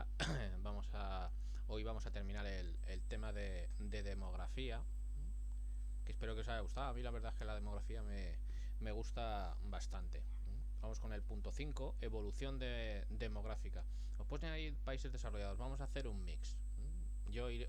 charla. Hoy vamos a terminar el tema de demografía, que espero que os haya gustado. A mí la verdad es que la demografía me gusta bastante. Vamos con el punto 5, evolución demográfica. Os ponen ahí países desarrollados. Vamos a hacer un mix.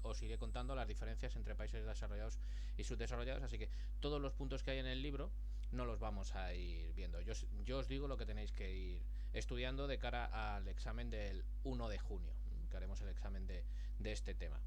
Os iré contando las diferencias entre países desarrollados y subdesarrollados, así que todos los puntos que hay en el libro no los vamos a ir viendo. Yo os digo lo que tenéis que ir estudiando de cara al examen del 1 de junio, que haremos el examen de este tema.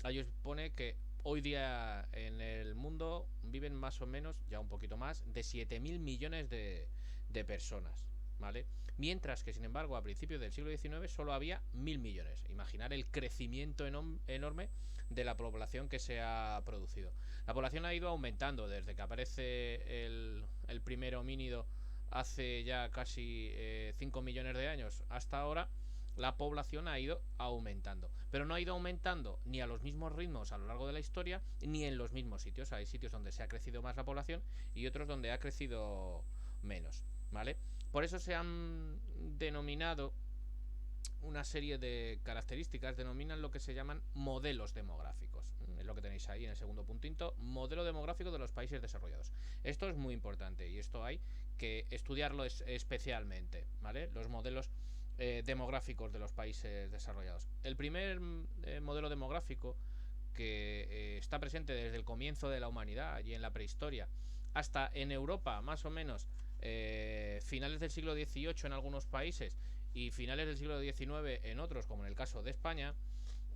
Ahí os pone que hoy día en el mundo viven más o menos, ya un poquito más, de 7.000 millones de personas, ¿vale? Mientras que, sin embargo, a principios del siglo XIX solo había 1.000 millones. Imaginar el crecimiento enorme de la población que se ha producido. La población ha ido aumentando desde que aparece el primer homínido hace ya casi 5 millones de años hasta ahora. La población ha ido aumentando, pero no ha ido aumentando ni a los mismos ritmos a lo largo de la historia, ni en los mismos sitios. Hay sitios donde se ha crecido más la población y otros donde ha crecido menos, ¿vale? Por eso se han denominado una serie de características, denominan lo que se llaman modelos demográficos. Es lo que tenéis ahí en el segundo puntito, modelo demográfico de los países desarrollados. Esto es muy importante y esto hay que estudiarlo especialmente, ¿vale? Los modelos demográficos de los países desarrollados. El primer modelo demográfico que está presente desde el comienzo de la humanidad y en la prehistoria hasta en Europa, más o menos finales del siglo XVIII en algunos países y finales del siglo XIX en otros, como en el caso de España,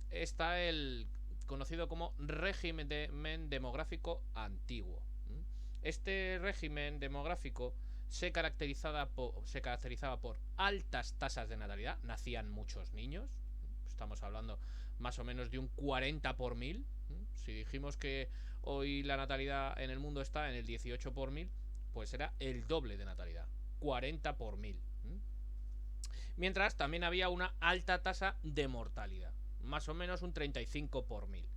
está el conocido como régimen demográfico antiguo. Este régimen demográfico se caracterizaba por altas tasas de natalidad, nacían muchos niños, estamos hablando más o menos de un 40 por mil. Si dijimos que hoy la natalidad en el mundo está en el 18 por mil, pues era el doble de natalidad, 40 por mil. Mientras también había una alta tasa de mortalidad, más o menos un 35 por mil.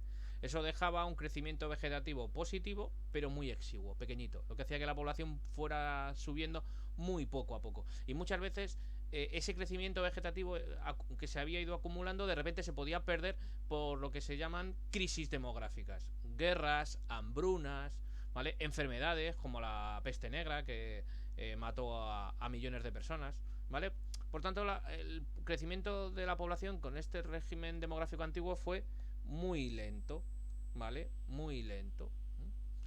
Eso dejaba un crecimiento vegetativo positivo, pero muy exiguo, pequeñito, lo que hacía que la población fuera subiendo muy poco a poco. Y muchas veces ese crecimiento vegetativo que se había ido acumulando de repente se podía perder por lo que se llaman crisis demográficas, guerras, hambrunas, ¿vale? Enfermedades como la peste negra que mató a millones de personas, ¿vale? Por tanto, el crecimiento de la población con este régimen demográfico antiguo fue muy lento, ¿vale? Muy lento.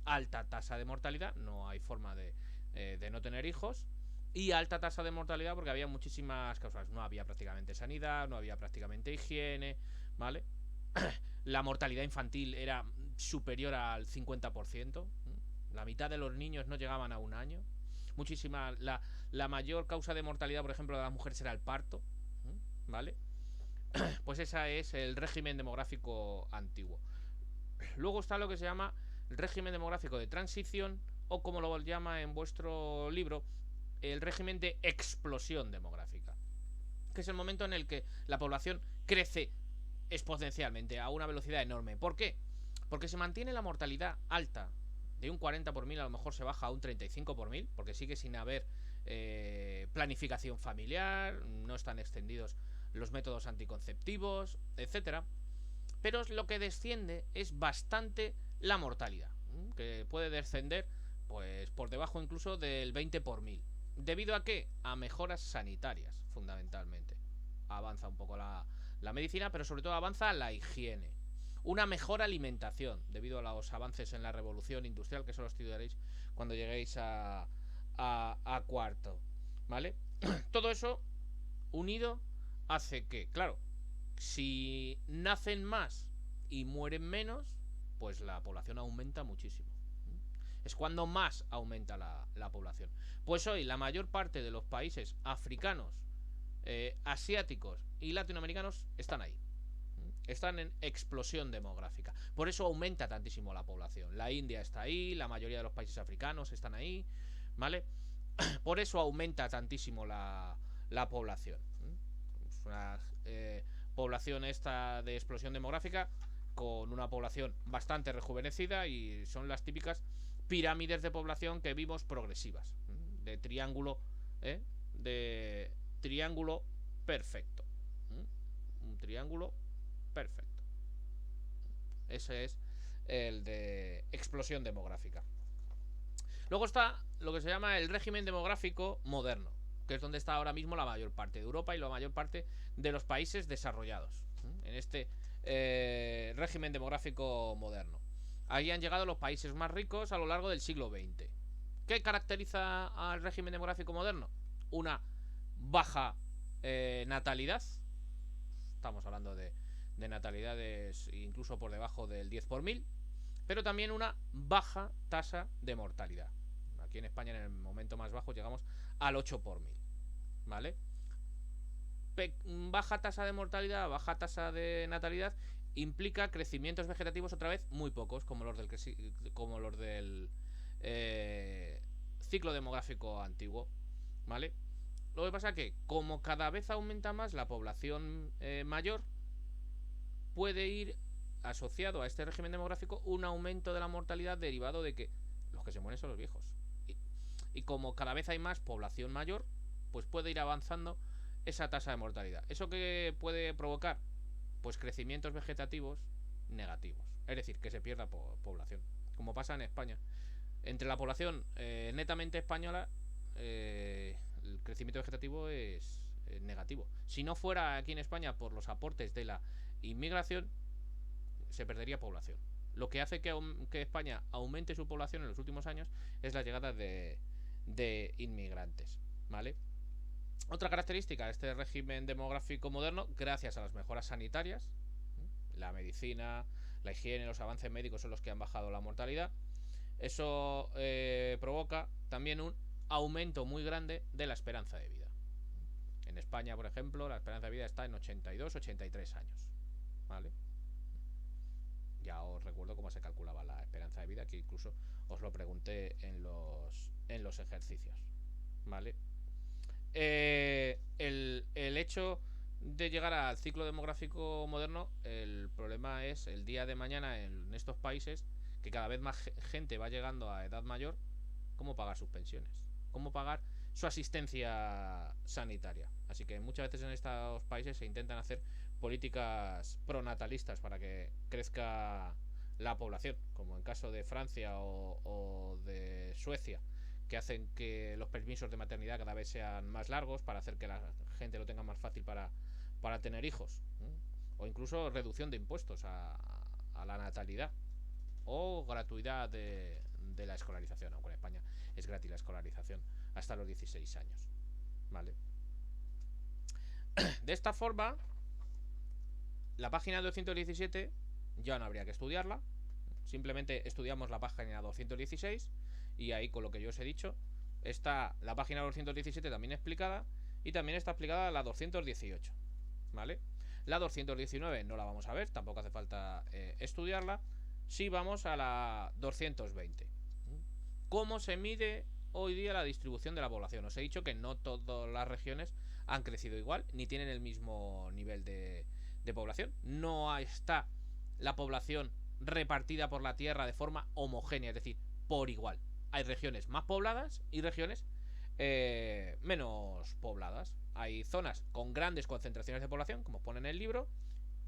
Alta tasa de mortalidad, no hay forma de no tener hijos. Y alta tasa de mortalidad porque había muchísimas causas. No había prácticamente sanidad, no había prácticamente higiene, ¿vale? La mortalidad infantil era superior al 50%. La mitad de los niños no llegaban a un año. Muchísima. La mayor causa de mortalidad, por ejemplo, de las mujeres era el parto, ¿vale? Pues ese es el régimen demográfico antiguo. Luego está lo que se llama el régimen demográfico de transición, o como lo llama en vuestro libro, el régimen de explosión demográfica, que es el momento en el que la población crece exponencialmente a una velocidad enorme. ¿Por qué? Porque se mantiene la mortalidad alta. De un 40 por mil a lo mejor se baja a un 35 por mil, porque sigue sin haber planificación familiar, no están extendidos los métodos anticonceptivos, etcétera. Pero lo que desciende es bastante la mortalidad, que puede descender pues por debajo incluso del 20 por mil. ¿Debido a qué? A mejoras sanitarias, fundamentalmente. Avanza un poco la medicina, pero sobre todo avanza la higiene. Una mejor alimentación, debido a los avances en la revolución industrial, que eso lo estudiaréis cuando lleguéis a cuarto, ¿vale? Todo eso unido hace que, claro, si nacen más y mueren menos, pues la población aumenta muchísimo. Es cuando más aumenta la población. Pues hoy la mayor parte de los países africanos, asiáticos y latinoamericanos están ahí. Están en explosión demográfica. Por eso aumenta tantísimo la población. La India está ahí, la mayoría de los países africanos están ahí, ¿vale? Por eso aumenta tantísimo la población. Es una población esta de explosión demográfica con una población bastante rejuvenecida y son las típicas pirámides de población que vimos progresivas, de triángulo, de triángulo perfecto. Un triángulo perfecto. Ese es el de explosión demográfica. Luego está lo que se llama el régimen demográfico moderno, que es donde está ahora mismo la mayor parte de Europa y la mayor parte de los países desarrollados. En este régimen demográfico moderno. Ahí han llegado los países más ricos a lo largo del siglo XX. ¿Qué caracteriza al régimen demográfico moderno? Una baja natalidad. Estamos hablando de natalidades incluso por debajo del 10 por mil. Pero también una baja tasa de mortalidad. Aquí en España, en el momento más bajo, llegamos al 8 por mil. ¿Vale? Baja tasa de mortalidad, baja tasa de natalidad implica crecimientos vegetativos otra vez muy pocos, como los del ciclo demográfico antiguo. ¿Vale? Lo que pasa es que como cada vez aumenta más la población mayor, puede ir asociado a este régimen demográfico un aumento de la mortalidad derivado de que los que se mueren son los viejos. Y como cada vez hay más población mayor, pues puede ir avanzando esa tasa de mortalidad. ¿Eso qué puede provocar? Pues crecimientos vegetativos negativos. Es decir, que se pierda población. Como pasa en España. Entre la población netamente española, el crecimiento vegetativo es negativo. Si no fuera aquí en España por los aportes de la inmigración, se perdería población. Lo que hace que España aumente su población en los últimos años es la llegada de inmigrantes. ¿Vale? Otra característica de este régimen demográfico moderno, gracias a las mejoras sanitarias, la medicina, la higiene, los avances médicos son los que han bajado la mortalidad. Eso provoca también un aumento muy grande de la esperanza de vida. En España, por ejemplo, la esperanza de vida está en 82-83 años. ¿Vale? Ya os recuerdo cómo se calculaba la esperanza de vida, que incluso os lo pregunté en los ejercicios. ¿Vale? El hecho de llegar al ciclo demográfico moderno, el problema es el día de mañana en estos países, que cada vez más gente va llegando a edad mayor, cómo pagar sus pensiones, cómo pagar su asistencia sanitaria. Así que muchas veces en estos países se intentan hacer políticas pronatalistas para que crezca la población, como en caso de Francia o de Suecia, que hacen que los permisos de maternidad cada vez sean más largos para hacer que la gente lo tenga más fácil para tener hijos, o incluso reducción de impuestos a la natalidad, o gratuidad de la escolarización, aunque en España es gratis la escolarización hasta los 16 años. ¿Vale? De esta forma, la página 217 ya no habría que estudiarla, simplemente estudiamos la página 216 y ahí, con lo que yo os he dicho, está la página 217 también explicada, y también está explicada la 218. ¿Vale? La 219 no la vamos a ver, tampoco hace falta estudiarla. Sí, vamos a la 220. ¿Cómo se mide hoy día la distribución de la población? Os he dicho que no todas las regiones han crecido igual, ni tienen el mismo nivel de población. No está la población repartida por la tierra de forma homogénea, es decir, por igual. Hay regiones más pobladas y regiones menos pobladas. Hay zonas con grandes concentraciones de población, como pone en el libro,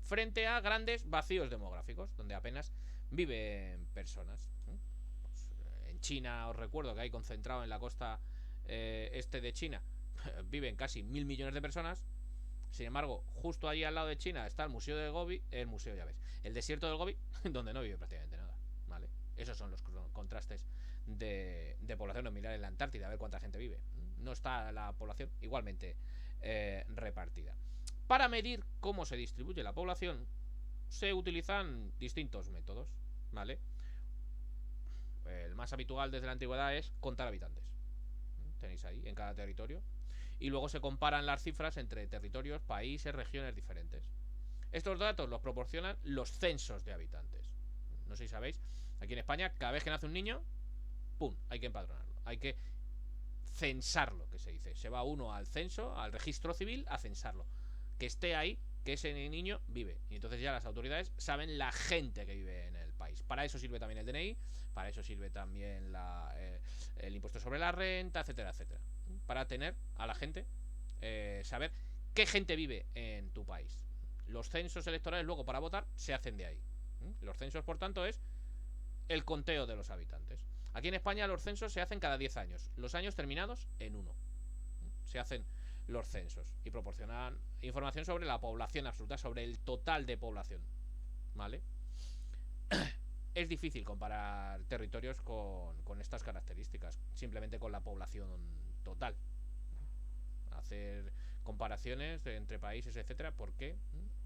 frente a grandes vacíos demográficos, donde apenas viven personas. Pues, en China, os recuerdo que hay concentrado en la costa este de China, viven casi 1.000 millones de personas. Sin embargo, justo allí al lado de China está el museo de Gobi, el desierto del Gobi, donde no vive prácticamente nada. ¿Vale? Esos son los contrastes de población. O mirar en la Antártida a ver cuánta gente vive. No está la población igualmente repartida. Para medir cómo se distribuye la población, se utilizan distintos métodos. ¿Vale? El más habitual desde la antigüedad es contar habitantes. Tenéis ahí en cada territorio. Y luego se comparan las cifras entre territorios, países, regiones diferentes. Estos datos los proporcionan los censos de habitantes. No sé si sabéis, aquí en España, cada vez que nace un niño, ¡pum!, hay que empadronarlo. Hay que censarlo, que se dice. Se va uno al censo, al registro civil, a censarlo. Que esté ahí, que ese niño vive. Y entonces ya las autoridades saben la gente que vive en el país. Para eso sirve también el DNI, para eso sirve también el impuesto sobre la renta, etcétera, etcétera. Para tener a la gente, saber qué gente vive en tu país. Los censos electorales luego para votar se hacen de ahí. Los censos, por tanto, es el conteo de los habitantes. Aquí en España los censos se hacen cada 10 años, los años terminados en 1. Se hacen los censos y proporcionan información sobre la población absoluta, sobre el total de población. ¿Vale? Es difícil comparar territorios con estas características, simplemente con la población total. Hacer comparaciones entre países, etcétera, porque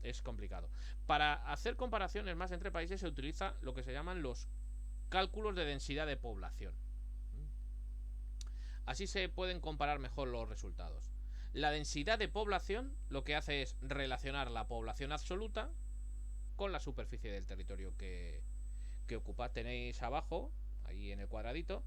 es complicado. Para hacer comparaciones más entre países se utiliza lo que se llaman los cálculos de densidad de población. Así se pueden comparar mejor los resultados. La densidad de población lo que hace es relacionar la población absoluta con la superficie del territorio que ocupa. Tenéis abajo, ahí en el cuadradito,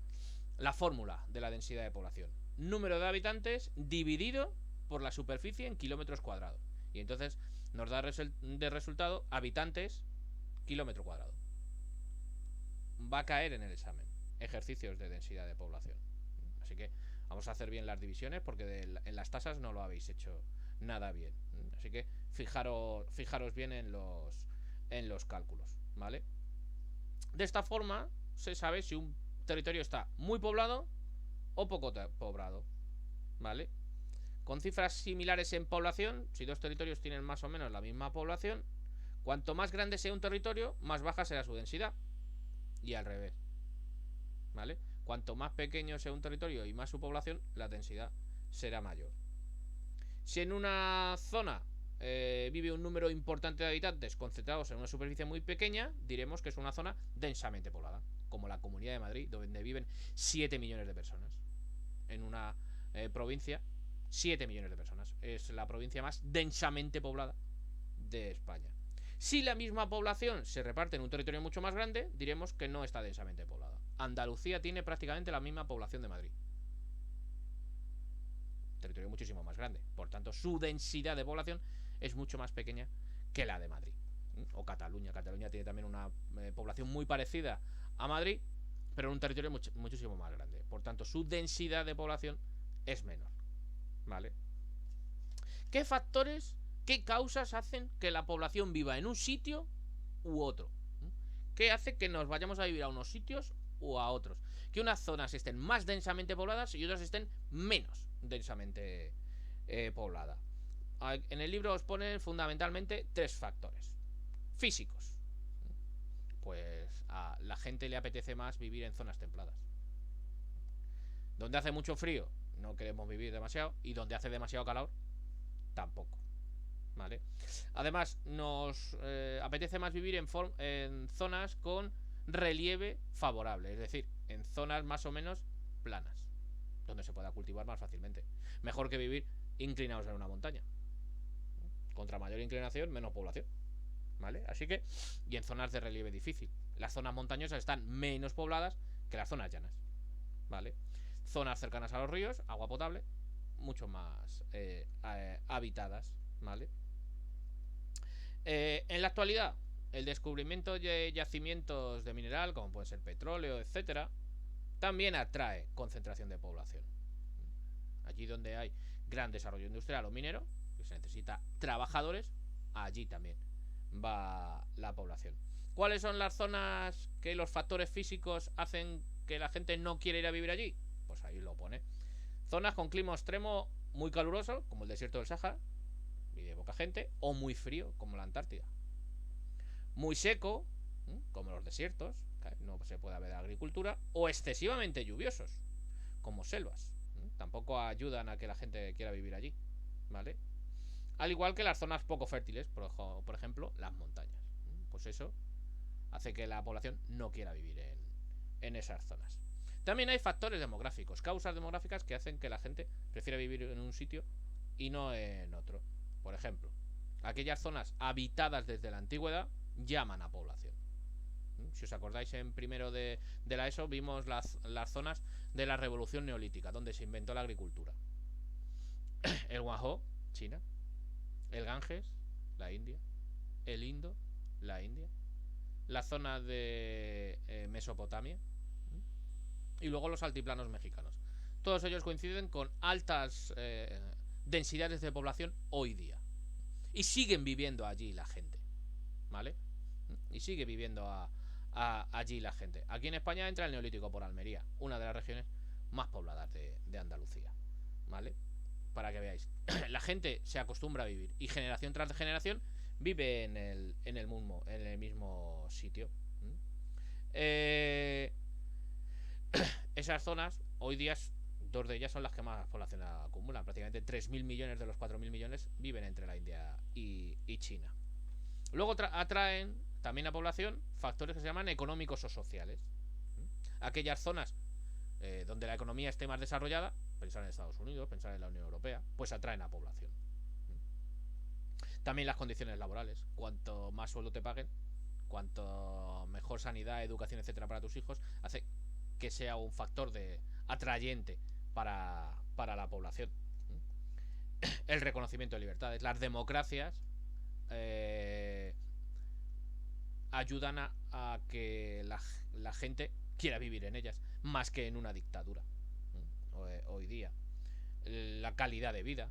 la fórmula de la densidad de población. Número de habitantes dividido por la superficie en kilómetros cuadrados. Y entonces nos da de resultado habitantes kilómetro cuadrado. Va a caer en el examen. Ejercicios de densidad de población. Así que vamos a hacer bien las divisiones porque en las tasas no lo habéis hecho nada bien. Así que fijaros bien en los cálculos, ¿vale? De esta forma se sabe si un territorio está muy poblado o poco poblado, ¿vale? Con cifras similares en población, si dos territorios tienen más o menos la misma población, cuanto más grande sea un territorio, más baja será su densidad. Y al revés, ¿vale? Cuanto más pequeño sea un territorio y más su población, la densidad será mayor. Si en una zona vive un número importante de habitantes concentrados en una superficie muy pequeña, diremos que es una zona densamente poblada, como la Comunidad de Madrid, donde viven 7 millones de personas. En una provincia, 7 millones de personas. Es la provincia más densamente poblada de España. Si la misma población se reparte en un territorio mucho más grande, diremos que no está densamente poblada. Andalucía tiene prácticamente la misma población de Madrid. Territorio muchísimo más grande. Por tanto, su densidad de población es mucho más pequeña que la de Madrid. O Cataluña. Cataluña tiene también una población muy parecida a Madrid, pero en un territorio muchísimo más grande. Por tanto, su densidad de población es menor. ¿Vale? ¿Qué factores, qué causas hacen que la población viva en un sitio u otro? ¿Qué hace que nos vayamos a vivir a unos sitios o a otros? Que unas zonas estén más densamente pobladas y otras estén menos densamente poblada. En el libro os ponen fundamentalmente 3 factores físicos. Pues a la gente le apetece más vivir en zonas templadas. Donde hace mucho frío no queremos vivir demasiado, y donde hace demasiado calor tampoco, ¿vale? Además nos apetece más vivir en zonas con relieve favorable, es decir, en zonas más o menos planas, donde se pueda cultivar más fácilmente. Mejor que vivir inclinados en una montaña. Contra mayor inclinación, menos población, ¿vale? Así que, y en zonas de relieve difícil. Las zonas montañosas están menos pobladas que las zonas llanas, ¿vale? Zonas cercanas a los ríos, agua potable, mucho más habitadas, ¿vale? En la actualidad, el descubrimiento de yacimientos de mineral, como puede ser petróleo, etcétera, también atrae concentración de población. Allí donde hay gran desarrollo industrial o minero, que se necesita trabajadores, allí también va la población. ¿Cuáles son las zonas que los factores físicos hacen que la gente no quiere ir a vivir allí? Pues ahí lo pone. Zonas con clima extremo muy caluroso, como el desierto del Sáhara, y de poca gente, o muy frío, como la Antártida. Muy seco, como los desiertos, no se puede haber agricultura, o excesivamente lluviosos, como selvas. Tampoco ayudan a que la gente quiera vivir allí, ¿vale? Al igual que las zonas poco fértiles, por ejemplo, las montañas. Pues eso hace que la población no quiera vivir en esas zonas. También hay factores demográficos, causas demográficas que hacen que la gente prefiera vivir en un sitio y no en otro. Por ejemplo, aquellas zonas habitadas desde la antigüedad llaman a población. Si os acordáis, en primero de la ESO vimos las zonas de la revolución neolítica, donde se inventó la agricultura. El Guangzhou, China. El Ganges, la India. El Indo, la India. La zona de Mesopotamia. Y luego los altiplanos mexicanos. Todos ellos coinciden con altas densidades de población hoy día. Y siguen viviendo allí la gente, ¿vale? Y sigue viviendo allí la gente. Aquí en España entra el Neolítico por Almería, una de las regiones más pobladas de Andalucía, ¿vale? Para que veáis. La gente se acostumbra a vivir y generación tras generación vive en el mismo sitio. Eh, Esas zonas, hoy día, dos de ellas son las que más población acumulan. Prácticamente 3.000 millones de los 4.000 millones viven entre la India y China. Luego atraen también a población factores que se llaman económicos o sociales. Aquellas zonas donde la economía esté más desarrollada, pensar en Estados Unidos, pensar en la Unión Europea, pues atraen a población. También las condiciones laborales. Cuanto más sueldo te paguen, cuanto mejor sanidad, educación, etcétera para tus hijos, hace que sea un factor de atrayente para la población. El reconocimiento de libertades. Las democracias eh, ayudan a que la gente quiera vivir en ellas, más que en una dictadura. Hoy día. La calidad de vida.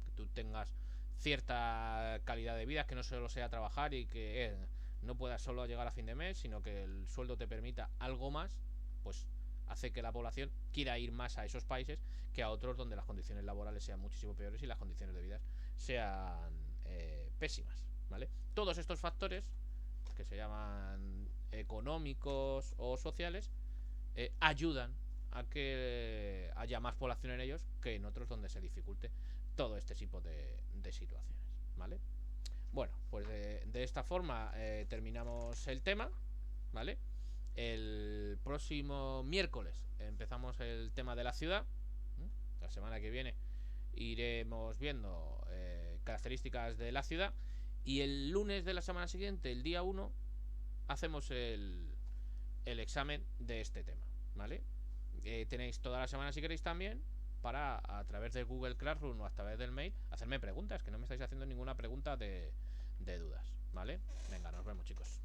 Que tú tengas cierta calidad de vida, que no solo sea trabajar y que no puedas solo llegar a fin de mes, sino que el sueldo te permita algo más, pues hace que la población quiera ir más a esos países que a otros donde las condiciones laborales sean muchísimo peores y las condiciones de vida sean pésimas, ¿vale? Todos estos factores, que se llaman económicos o sociales, ayudan a que haya más población en ellos que en otros donde se dificulte todo este tipo de situaciones, ¿vale? Bueno, pues de esta forma terminamos el tema, ¿vale? El próximo miércoles empezamos el tema de la ciudad. La semana que viene iremos viendo características de la ciudad. Y el lunes de la semana siguiente, el día 1, hacemos el examen de este tema, ¿vale? Tenéis toda la semana si queréis también para, a través de Google Classroom o a través del mail, hacerme preguntas, que no me estáis haciendo ninguna pregunta de dudas, ¿vale? Venga, nos vemos, chicos.